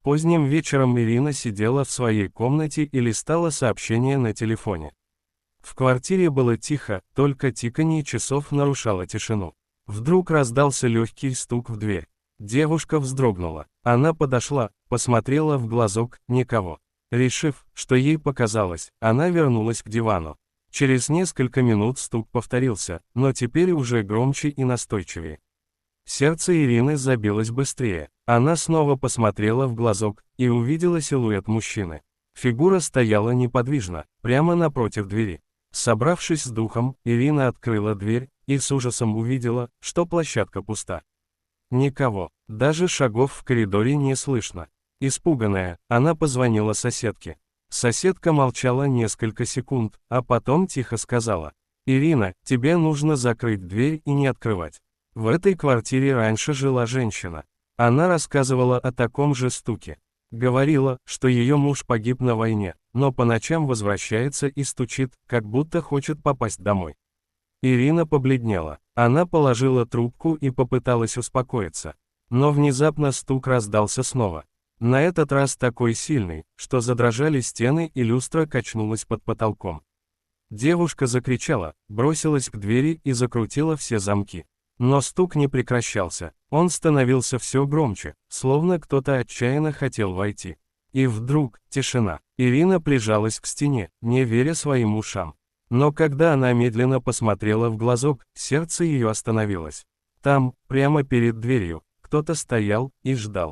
Поздним вечером Ирина сидела в своей комнате и листала сообщения на телефоне. В квартире было тихо, только тиканье часов нарушало тишину. Вдруг раздался легкий стук в дверь. Девушка вздрогнула. Она подошла, посмотрела в глазок, никого. Решив, что ей показалось, она вернулась к дивану. Через несколько минут стук повторился, но теперь уже громче и настойчивее. Сердце Ирины забилось быстрее. Она снова посмотрела в глазок и увидела силуэт мужчины. Фигура стояла неподвижно, прямо напротив двери. Собравшись с духом, Ирина открыла дверь и с ужасом увидела, что площадка пуста. Никого, даже шагов в коридоре не слышно. Испуганная, она позвонила соседке. Соседка молчала несколько секунд, а потом тихо сказала: «Ирина, тебе нужно закрыть дверь и не открывать. В этой квартире раньше жила женщина. Она рассказывала о таком же стуке. Говорила, что ее муж погиб на войне, но по ночам возвращается и стучит, как будто хочет попасть домой». Ирина побледнела. Она положила трубку и попыталась успокоиться. Но внезапно стук раздался снова. На этот раз такой сильный, что задрожали стены и люстра качнулась под потолком. Девушка закричала, бросилась к двери и закрутила все замки. Но стук не прекращался, он становился все громче, словно кто-то отчаянно хотел войти. И вдруг, тишина. Ирина прижалась к стене, не веря своим ушам. Но когда она медленно посмотрела в глазок, сердце ее остановилось. Там, прямо перед дверью, кто-то стоял и ждал.